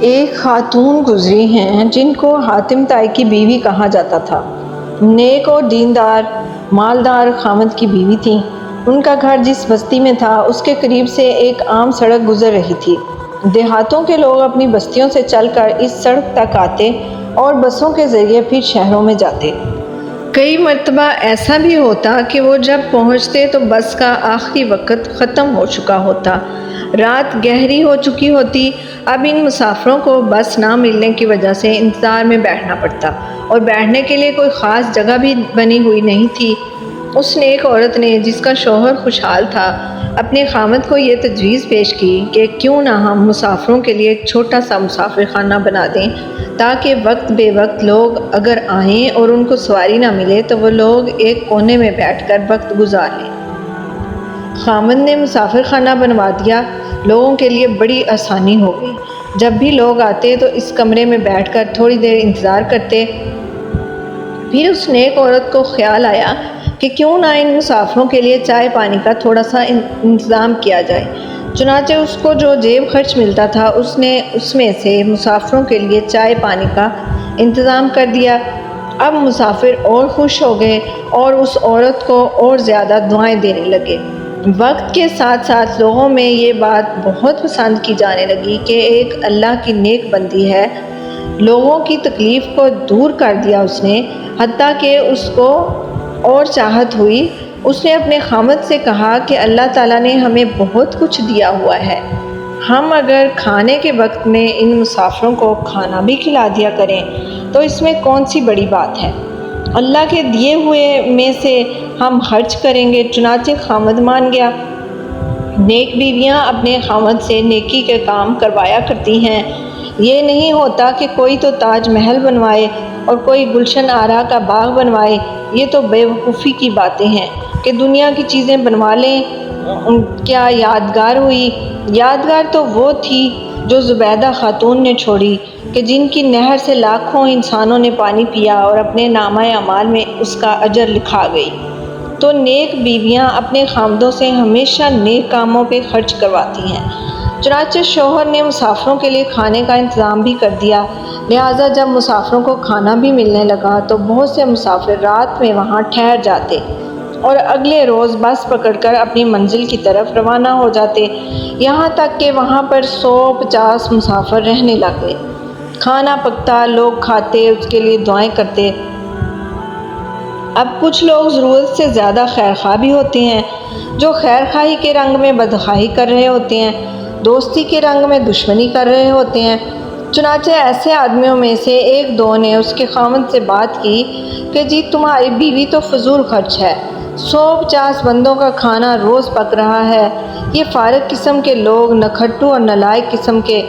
ایک خاتون گزری ہیں جن کو حاتم طائی کی بیوی کہا جاتا تھا۔ نیک اور دیندار مالدار خاوند کی بیوی تھیں۔ ان کا گھر جس بستی میں تھا اس کے قریب سے ایک عام سڑک گزر رہی تھی۔ دیہاتوں کے لوگ اپنی بستیوں سے چل کر اس سڑک تک آتے اور بسوں کے ذریعے پھر شہروں میں جاتے۔ کئی مرتبہ ایسا بھی ہوتا کہ وہ جب پہنچتے تو بس کا آخری وقت ختم ہو چکا ہوتا، رات گہری ہو چکی ہوتی۔ اب ان مسافروں کو بس نہ ملنے کی وجہ سے انتظار میں بیٹھنا پڑتا، اور بیٹھنے کے لیے کوئی خاص جگہ بھی بنی ہوئی نہیں تھی۔ اس نیک عورت نے، جس کا شوہر خوشحال تھا، اپنے خاوند کو یہ تجویز پیش کی کہ کیوں نہ ہم مسافروں کے لیے ایک چھوٹا سا مسافر خانہ بنا دیں، تاکہ وقت بے وقت لوگ اگر آئیں اور ان کو سواری نہ ملے تو وہ لوگ ایک کونے میں بیٹھ کر وقت گزار لیں۔ خاوند نے مسافر خانہ بنوا دیا۔ لوگوں کے لیے بڑی آسانی ہو گئی۔ جب بھی لوگ آتے تو اس کمرے میں بیٹھ کر تھوڑی دیر انتظار کرتے۔ پھر اس نیک عورت کو خیال آیا کہ کیوں نہ ان مسافروں کے لیے چائے پانی کا تھوڑا سا انتظام کیا جائے۔ چنانچہ اس کو جو جیب خرچ ملتا تھا اس نے اس میں سے مسافروں کے لیے چائے پانی کا انتظام کر دیا۔ اب مسافر اور خوش ہو گئے اور اس عورت کو اور زیادہ دعائیں دینے لگے۔ وقت کے ساتھ ساتھ لوگوں میں یہ بات بہت پسند کی جانے لگی کہ ایک اللہ کی نیک بندی ہے۔ لوگوں کی تکلیف کو دور کر دیا اس نے، حتیٰ کہ اس کو اور چاہت ہوئی۔ اس نے اپنے خاوند سے کہا کہ اللہ تعالیٰ نے ہمیں بہت کچھ دیا ہوا ہے، ہم اگر کھانے کے وقت میں ان مسافروں کو کھانا بھی کھلا دیا کریں تو اس میں کون سی بڑی بات ہے؟ اللہ کے دیے ہوئے میں سے ہم خرچ کریں گے۔ چنانچہ خاوند مان گیا۔ نیک بیویاں اپنے خاوند سے نیکی کے کام کروایا کرتی ہیں۔ یہ نہیں ہوتا کہ کوئی تو تاج محل بنوائے اور کوئی گلشن آرا کا باغ بنوائے۔ یہ تو بے وقوفی کی باتیں ہیں کہ دنیا کی چیزیں بنوا لیں۔ کیا یادگار ہوئی؟ یادگار تو وہ تھی جو زبیدہ خاتون نے چھوڑی کہ جن کی نہر سے لاکھوں انسانوں نے پانی پیا اور اپنے نامہ اعمال میں اس کا اجر لکھا گئی۔ تو نیک بیویاں اپنے خاوندوں سے ہمیشہ نیک کاموں پہ خرچ کرواتی ہیں۔ چنانچہ شوہر نے مسافروں کے لیے کھانے کا انتظام بھی کر دیا۔ لہٰذا جب مسافروں کو کھانا بھی ملنے لگا تو بہت سے مسافر رات میں وہاں ٹھہر جاتے اور اگلے روز بس پکڑ کر اپنی منزل کی طرف روانہ ہو جاتے، یہاں تک کہ وہاں پر 100-50 مسافر رہنے لگے۔ کھانا پکتا، لوگ کھاتے، اس کے لیے دعائیں کرتے۔ اب کچھ لوگ ضرورت سے زیادہ خیر خواہ بھی ہوتے ہیں، جو خیر خواہی کے رنگ میں بدخواہی کر رہے ہوتے ہیں، دوستی کے رنگ میں دشمنی کر رہے ہوتے ہیں۔ چنانچہ ایسے آدمیوں میں سے ایک دو نے اس کے خاوند سے بات کی کہ جی تمہاری بیوی تو فضول خرچ ہے، 100-50 بندوں کا کھانا روز پک رہا ہے۔ یہ فارغ قسم کے لوگ، نکھٹو اور نالائق قسم کے،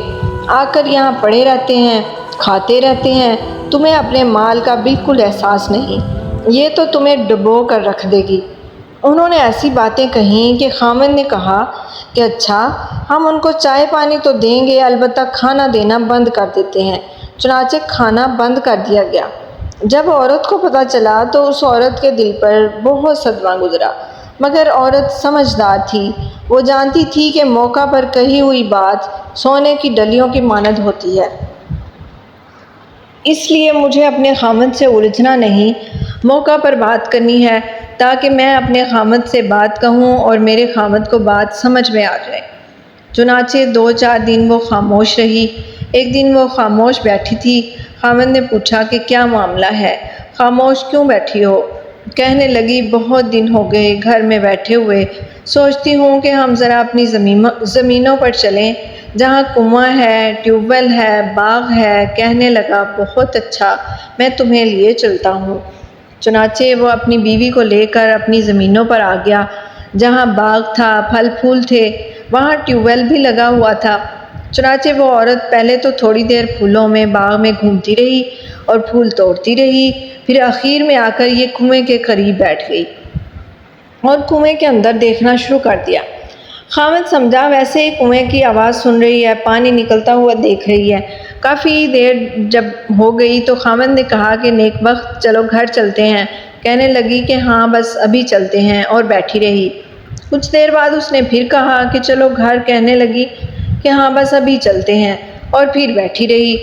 آ کر یہاں پڑے رہتے ہیں، کھاتے رہتے ہیں۔ تمہیں اپنے مال کا بالکل احساس نہیں، یہ تو تمہیں ڈبو کر رکھ دے گی۔ انہوں نے ایسی باتیں کہیں کہ خاوند نے کہا کہ اچھا، ہم ان کو چائے پانی تو دیں گے، البتہ کھانا دینا بند کر دیتے ہیں۔ چنانچہ کھانا بند کر دیا گیا۔ جب عورت کو پتہ چلا تو اس عورت کے دل پر بہت صدمہ گزرا، مگر عورت سمجھدار تھی۔ وہ جانتی تھی کہ موقع پر کہی ہوئی بات سونے کی ڈلیوں کی مانند ہوتی ہے۔ اس لیے مجھے اپنے خاوند سے الجھنا نہیں، موقع پر بات کرنی ہے تاکہ میں اپنے خاوند سے بات کہوں اور میرے خاوند کو بات سمجھ میں آ جائے۔ چنانچہ 2-4 دن وہ خاموش رہی۔ ایک دن وہ خاموش بیٹھی تھی۔ خاوند نے پوچھا کہ کیا معاملہ ہے، خاموش کیوں بیٹھی ہو؟ کہنے لگی بہت دن ہو گئے گھر میں بیٹھے ہوئے، سوچتی ہوں کہ ہم ذرا اپنی زمینوں پر چلیں جہاں کنواں ہے، ٹیوب ویل ہے، باغ ہے۔ کہنے لگا بہت اچھا، میں تمہیں لیے چلتا ہوں۔ چنانچہ وہ اپنی بیوی کو لے کر اپنی زمینوں پر آ گیا جہاں باغ تھا، پھل پھول تھے، وہاں ٹیوب ویل بھی لگا ہوا تھا۔ چنانچہ وہ عورت پہلے تو تھوڑی دیر پھولوں میں باغ میں گھومتی رہی اور پھول توڑتی رہی، پھر آخر میں آ کر یہ کنویں کے قریب بیٹھ گئی اور کنویں کے اندر دیکھنا شروع کر دیا۔ خاوند سمجھا ویسے ہی کنویں کی آواز سن رہی ہے، پانی نکلتا ہوا دیکھ رہی ہے۔ کافی دیر جب ہو گئی تو خاوند نے کہا کہ نیک وقت، چلو گھر چلتے ہیں۔ کہنے لگی کہ ہاں بس ابھی چلتے ہیں، اور بیٹھی رہی۔ کچھ دیر بعد اس نے پھر کہا کہ چلو گھر۔ کہنے لگی کہ ہاں بس ابھی چلتے ہیں۔ اور پھر بیٹھی رہی۔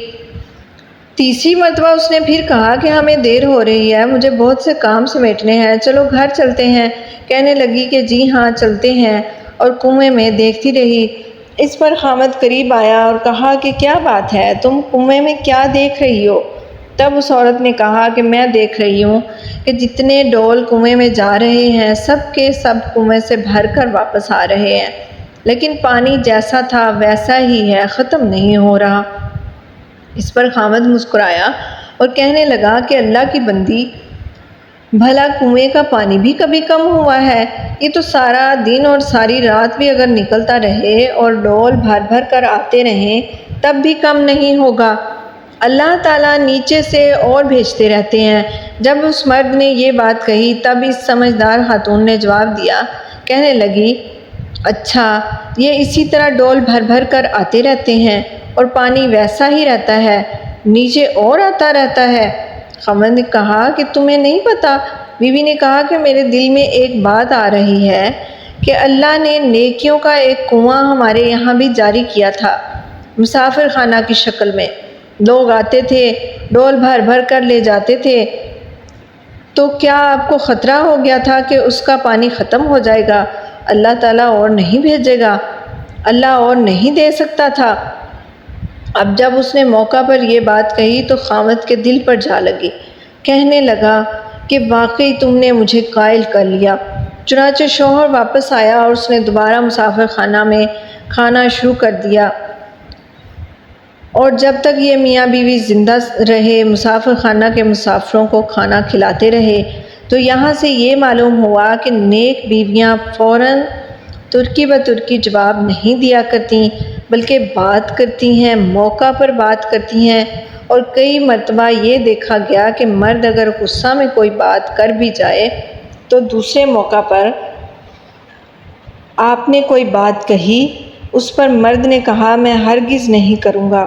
تیسری مرتبہ اس نے پھر کہا کہ ہمیں دیر ہو رہی ہے، مجھے بہت سے کام سمیٹنے ہیں، چلو گھر چلتے ہیں۔ کہنے لگی کہ جی ہاں چلتے ہیں، اور کنویں میں دیکھتی رہی۔ اس پر خامد قریب آیا اور کہا کہ کیا بات ہے، تم کنویں میں کیا دیکھ رہی ہو؟ تب اس عورت نے کہا کہ میں دیکھ رہی ہوں کہ جتنے ڈول کنویں میں جا رہے ہیں سب کے سب کنویں سے بھر کر واپس آ رہے ہیں، لیکن پانی جیسا تھا ویسا ہی ہے، ختم نہیں ہو رہا۔ اس پر خامد مسکرایا اور کہنے لگا کہ اللہ کی بندی، بھلا کنویں کا پانی بھی کبھی کم ہوا ہے؟ یہ تو سارا دن اور ساری رات بھی اگر نکلتا رہے اور ڈول بھر بھر کر آتے رہیں تب بھی کم نہیں ہوگا۔ اللہ تعالیٰ نیچے سے اور بھیجتے رہتے ہیں۔ جب اس مرد نے یہ بات کہی تب اس سمجھدار خاتون نے جواب دیا، کہنے لگی اچھا، یہ اسی طرح ڈول بھر بھر کر آتے رہتے ہیں اور پانی ویسا ہی رہتا ہے، نیچے اور آتا رہتا ہے۔ خامد نے کہا کہ تمہیں نہیں پتا؟ بیوی نے کہا کہ میرے دل میں ایک بات آ رہی ہے کہ اللہ نے نیکیوں کا ایک کنواں ہمارے یہاں بھی جاری کیا تھا، مسافر خانہ کی شکل میں۔ لوگ آتے تھے، ڈول بھر بھر کر لے جاتے تھے، تو کیا آپ کو خطرہ ہو گیا تھا کہ اس کا پانی ختم ہو جائے گا؟ اللہ تعالیٰ اور نہیں بھیجے گا؟ اللہ اور نہیں دے سکتا تھا؟ اب جب اس نے موقع پر یہ بات کہی تو خامد کے دل پر جا لگی۔ کہنے لگا کہ واقعی تم نے مجھے قائل کر لیا۔ چنانچہ شوہر واپس آیا اور اس نے دوبارہ مسافر خانہ میں کھانا شروع کر دیا، اور جب تک یہ میاں بیوی زندہ رہے مسافر خانہ کے مسافروں کو کھانا کھلاتے رہے۔ تو یہاں سے یہ معلوم ہوا کہ نیک بیویاں فوراً ترکی بترکی جواب نہیں دیا کرتیں، بلکہ بات کرتی ہیں، موقع پر بات کرتی ہیں۔ اور کئی مرتبہ یہ دیکھا گیا کہ مرد اگر غصہ میں کوئی بات کر بھی جائے تو دوسرے موقع پر آپ نے کوئی بات کہی، اس پر مرد نے کہا میں ہرگز نہیں کروں گا،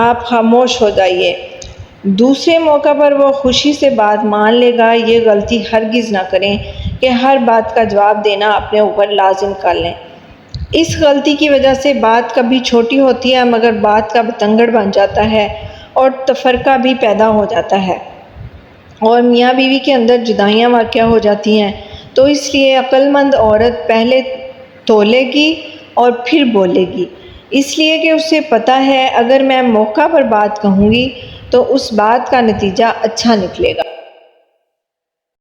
آپ خاموش ہو جائیے۔ دوسرے موقع پر وہ خوشی سے بات مان لے گا۔ یہ غلطی ہرگز نہ کریں کہ ہر بات کا جواب دینا اپنے اوپر لازم کر لیں۔ اس غلطی کی وجہ سے بات کبھی چھوٹی ہوتی ہے مگر بات کا بتنگڑ بن جاتا ہے اور تفرقہ بھی پیدا ہو جاتا ہے، اور میاں بیوی کے اندر جدائیاں واقع ہو جاتی ہیں۔ تو اس لیے عقل مند عورت پہلے تولے گی اور پھر بولے گی، اس لیے کہ اسے پتہ ہے اگر میں موقع پر بات کہوں گی تو اس بات کا نتیجہ اچھا نکلے گا۔